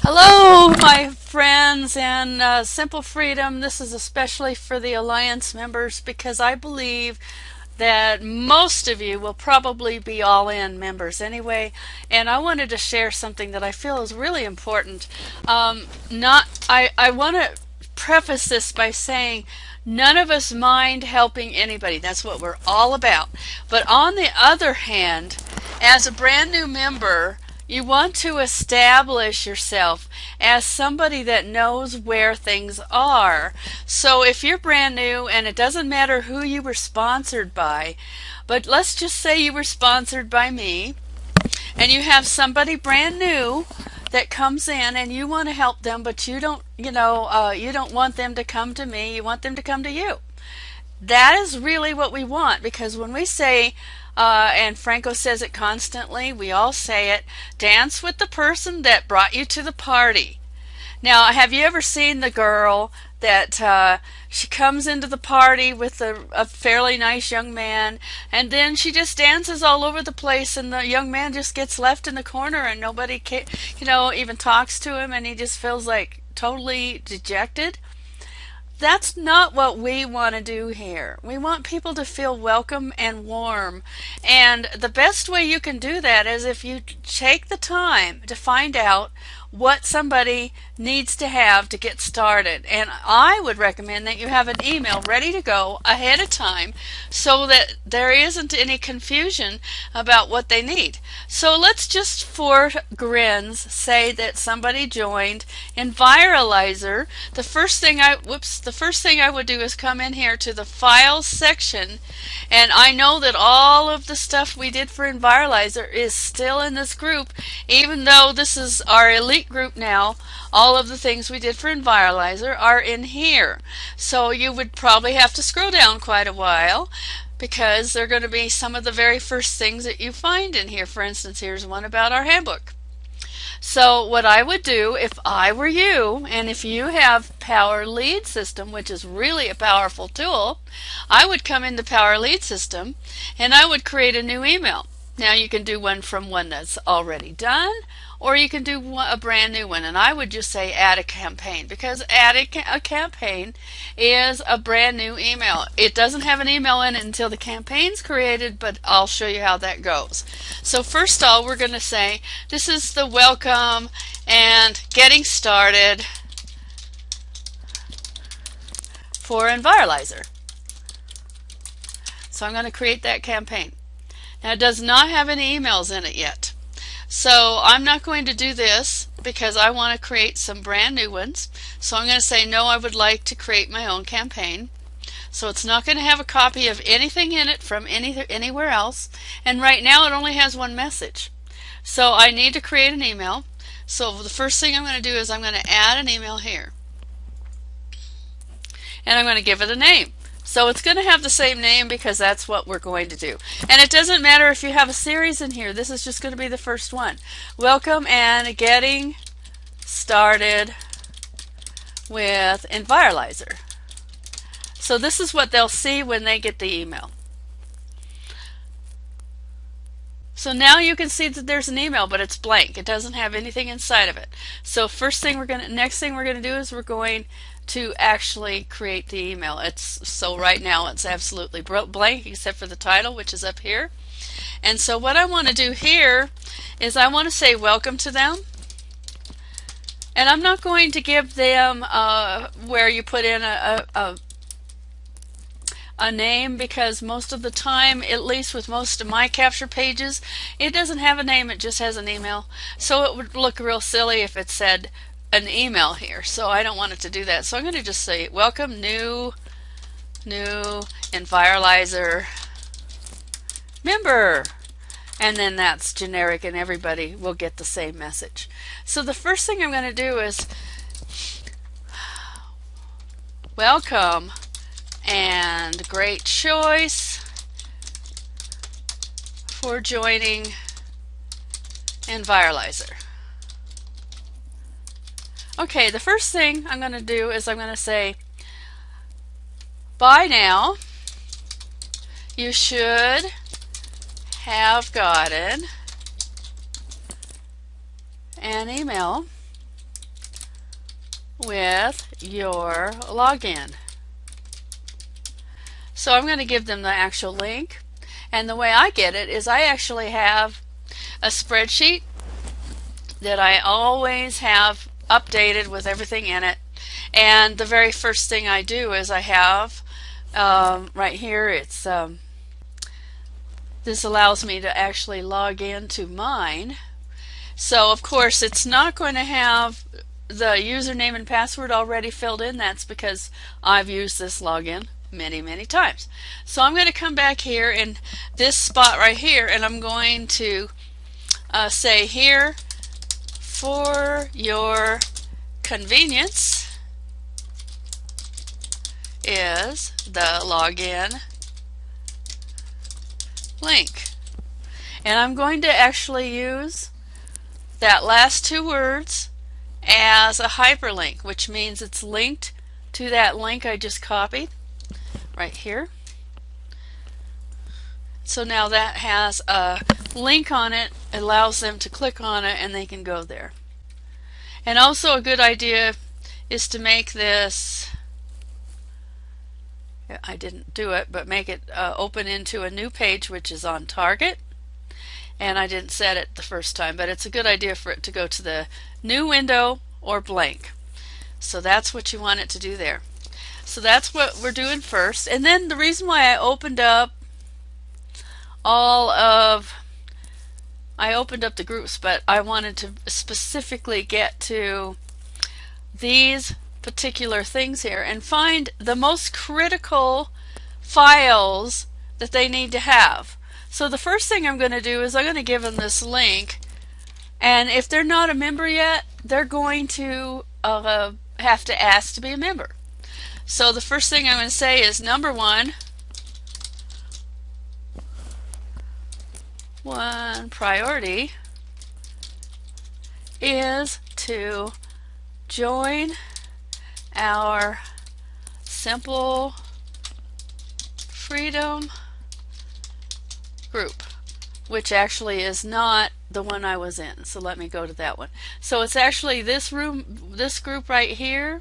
Hello, my friends, and Simple Freedom. This is especially for the Alliance members because I believe that most of you will probably be all in members anyway. And I wanted to share something that I feel is really important. I want to preface this by saying none of us mind helping anybody. That's what we're all about. But on the other hand, as a brand new member, you want to establish yourself as somebody that knows where things are. So if you're brand new, and it doesn't matter who you were sponsored by, but let's just say you were sponsored by me, and you have somebody brand new that comes in and you want to help them, but you don't, you don't want them to come to me, you want them to come to you. That is really what we want, because when we say, and Franco says it constantly, we all say it, dance with the person that brought you to the party. Now, have you ever seen the girl that she comes into the party with a fairly nice young man, and then she just dances all over the place, and the young man just gets left in the corner, and nobody even talks to him, and he just feels like totally dejected? That's not what we want to do here. We want people to feel welcome and warm. And the best way you can do that is if you take the time to find out what somebody needs to have to get started. And I would recommend that you have an email ready to go ahead of time so that there isn't any confusion about what they need. So let's just for grins say that somebody joined Enviralizer. The first thing I would do is come in here to the files section, and I know that all of the stuff we did for Enviralizer is still in this group, even though this is our elite group now. All of the things we did for Enviralizer are in here. So you would probably have to scroll down quite a while because they're going to be some of the very first things that you find in here. For instance, here's one about our handbook. So what I would do if I were you, and if you have Power Lead System, which is really a powerful tool, I would come into Power Lead System and I would create a new email. Now you can do one from one that's already done, or you can do a brand new one, and I would just say add a campaign, because add a campaign is a brand new email. It doesn't have an email in it until the campaign's created, but I'll show you how that goes. So first of all, we're going to say this is the welcome and getting started for Enviralizer. So I'm going to create that campaign. Now it does not have any emails in it yet. So I'm not going to do this because I want to create some brand new ones. So I'm going to say no, I would like to create my own campaign. So it's not going to have a copy of anything in it from anywhere else. And right now it only has one message. So I need to create an email. So the first thing I'm going to do is I'm going to add an email here. And I'm going to give it a name. So it's going to have the same name because that's what we're going to do. And it doesn't matter if you have a series in here. This is just going to be the first one. Welcome and getting started with Enviralizer. So this is what they'll see when they get the email. So now you can see that there's an email, but it's blank. It doesn't have anything inside of it. So next thing we're going to do is we're going to actually create the email. So right now it's absolutely blank except for the title, which is up here. And so what I want to do here is I want to say welcome to them. And I'm not going to give them where you put in a name, because most of the time, at least with most of my capture pages, it doesn't have a name, it just has an email. So it would look real silly if it said an email here, so I don't want it to do that. So I'm going to just say welcome new Enviralizer member, and then that's generic and everybody will get the same message. So the first thing I'm going to do is welcome and great choice for joining Enviralizer. Okay, the first thing I'm going to do is I'm going to say, by now, you should have gotten an email with your login. So I'm going to give them the actual link, and the way I get it is I actually have a spreadsheet that I always have updated with everything in it, and the very first thing I do is I have right here, it's this allows me to actually log into mine. So of course it's not going to have the username and password already filled in. That's because I've used this login many times. So I'm going to come back here in this spot right here, and I'm going to say here, for your convenience is the login link. And I'm going to actually use that last two words as a hyperlink, which means it's linked to that link I just copied right here. So now that has a link on it, allows them to click on it and they can go there. And also a good idea is to make this, I didn't do it, but make it open into a new page which is on target. And I didn't set it the first time, but it's a good idea for it to go to the new window or blank. So that's what you want it to do there. So that's what we're doing first. And then the reason why I opened up the groups, but I wanted to specifically get to these particular things here and find the most critical files that they need to have. So the first thing I'm going to do is I'm going to give them this link, and if they're not a member yet, they're going to have to ask to be a member. So the first thing I'm going to say is number one priority is to join our Simple Freedom group, which actually is not the one I was in. So let me go to that one. So it's actually this group right here,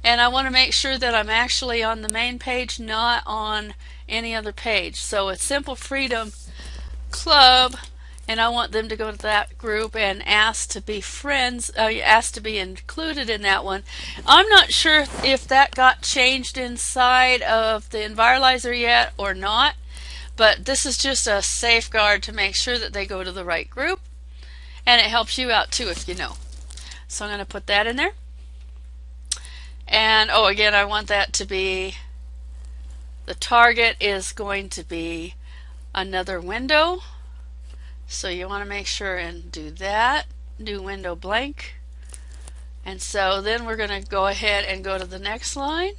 and I want to make sure that I'm actually on the main page, not on any other page. So it's Simple Freedom Club, and I want them to go to that group and ask to be friends, ask to be included in that one. I'm not sure if that got changed inside of the Enviralizer yet or not, but this is just a safeguard to make sure that they go to the right group, and it helps you out too if you know. So I'm going to put that in there. And again, I want that to be, the target is going to be another window. So you want to make sure and do that, new window blank. And so then we're going to go ahead and go to the next line.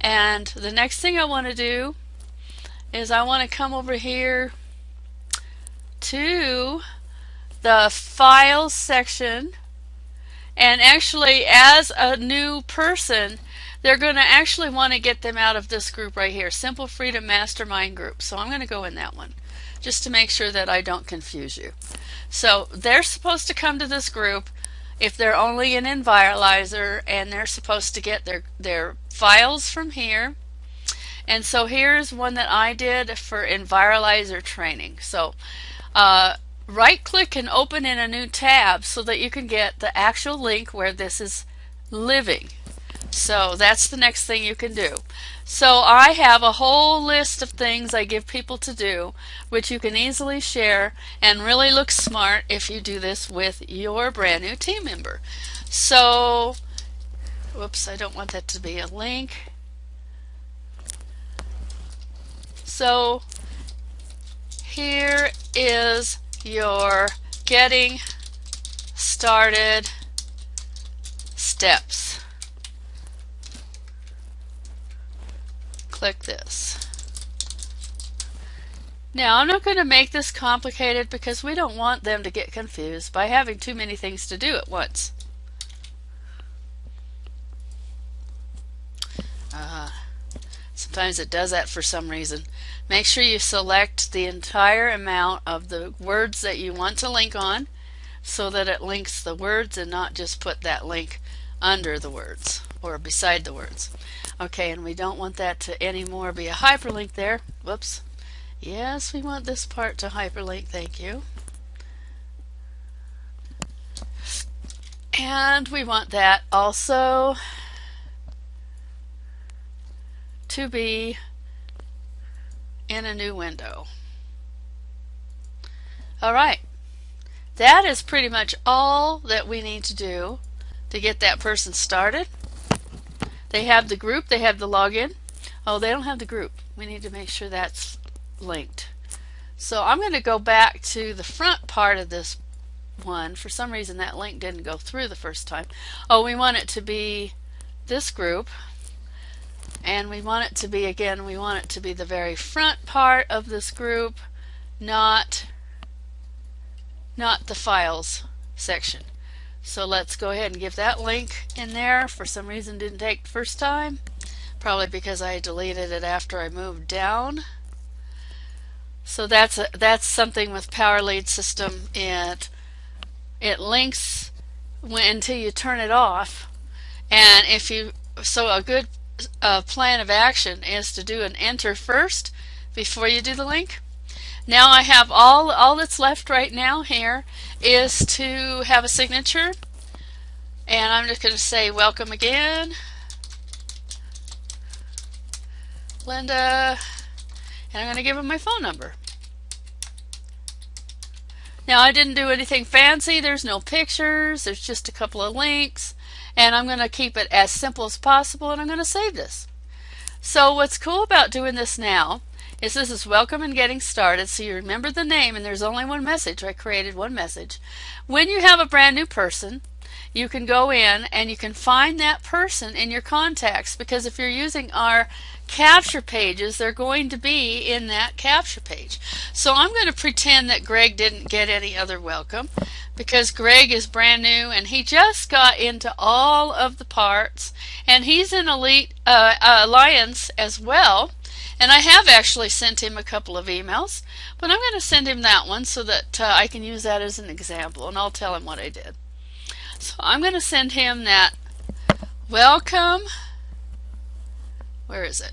And the next thing I want to do is I want to come over here to the files section, and actually as a new person they're going to actually want to get them out of this group right here, Simple Freedom Mastermind group. So I'm going to go in that one just to make sure that I don't confuse you. So they're supposed to come to this group if they're only in Enviralizer, and they're supposed to get their files from here. And so here's one that I did for Enviralizer training. So right click and open in a new tab so that you can get the actual link where this is living. So that's the next thing you can do. So I have a whole list of things I give people to do, which you can easily share and really look smart if you do this with your brand new team member. So, whoops, I don't want that to be a link. So here is your getting started steps. Click this. Now I'm not going to make this complicated because we don't want them to get confused by having too many things to do at once. Sometimes it does that for some reason. Make sure you select the entire amount of the words that you want to link on so that it links the words and not just put that link under the words or beside the words. Okay, and we don't want that to anymore be a hyperlink there. Whoops. Yes, we want this part to hyperlink. Thank you. And we want that also to be in a new window. Alright, that is pretty much all that we need to do to get that person started. They have the group, they have the login. Oh, they don't have the group. We need to make sure that's linked. So I'm going to go back to the front part of this one. For some reason that link didn't go through the first time. Oh, we want it to be this group. And we want it to be, again, we want it to be the very front part of this group, not the files section. So let's go ahead and give that link in there. For some reason didn't take the first time. Probably because I deleted it after I moved down. So that's something with Power Lead System. It links until you turn it off. And so a good plan of action is to do an enter first before you do the link. Now I have all that's left right now here is to have a signature, and I'm just going to say welcome again, Lynda, and I'm going to give him my phone number. Now I didn't do anything fancy. There's no pictures. There's just a couple of links. And I'm going to keep it as simple as possible, and I'm going to save this. So what's cool about doing this now is this is welcome and getting started, so you remember the name, and there's only one message. I created one message. When you have a brand new person, you can go in and you can find that person in your contacts, because if you're using our capture pages, they're going to be in that capture page. So I'm going to pretend that Greg didn't get any other welcome, because Greg is brand new and he just got into all of the parts, and he's in Elite Alliance as well. And I have actually sent him a couple of emails, but I'm going to send him that one so that I can use that as an example, and I'll tell him what I did. So I'm going to send him that welcome. Where is it?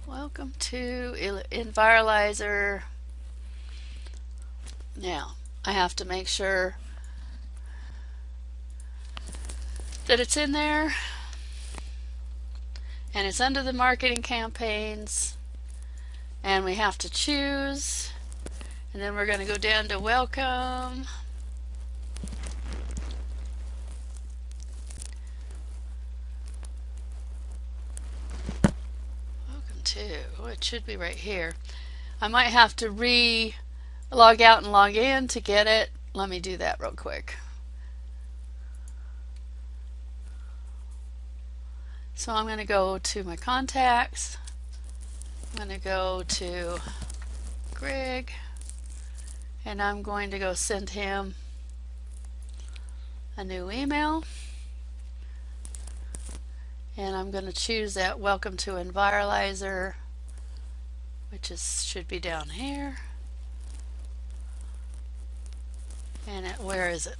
Welcome to Enviralizer. Now, I have to make sure that it's in there. And it's under the marketing campaigns. And we have to choose. And then we're going to go down to welcome. Welcome to, oh, it should be right here. I might have to log out and log in to get it. Let me do that real quick. So I'm going to go to my contacts. I'm going to go to Greg, and I'm going to go send him a new email. And I'm going to choose that welcome to Enviralizer, which should be down here. And where is it?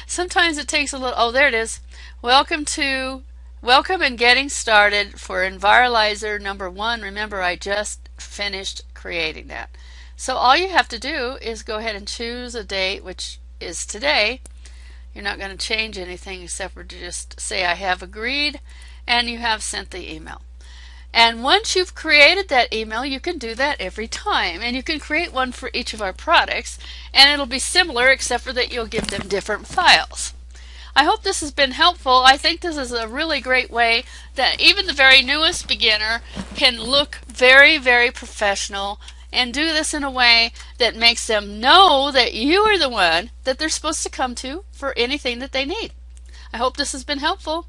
Sometimes it takes a little, oh, there it is. Welcome and getting started for Enviralizer number 1. Remember, I just finished creating that. So all you have to do is go ahead and choose a date, which is today. You're not going to change anything except for to just say I have agreed, and you have sent the email. And once you've created that email, you can do that every time. And you can create one for each of our products, and it'll be similar except for that you'll give them different files. I hope this has been helpful. I think this is a really great way that even the very newest beginner can look very, very professional and do this in a way that makes them know that you are the one that they're supposed to come to for anything that they need. I hope this has been helpful.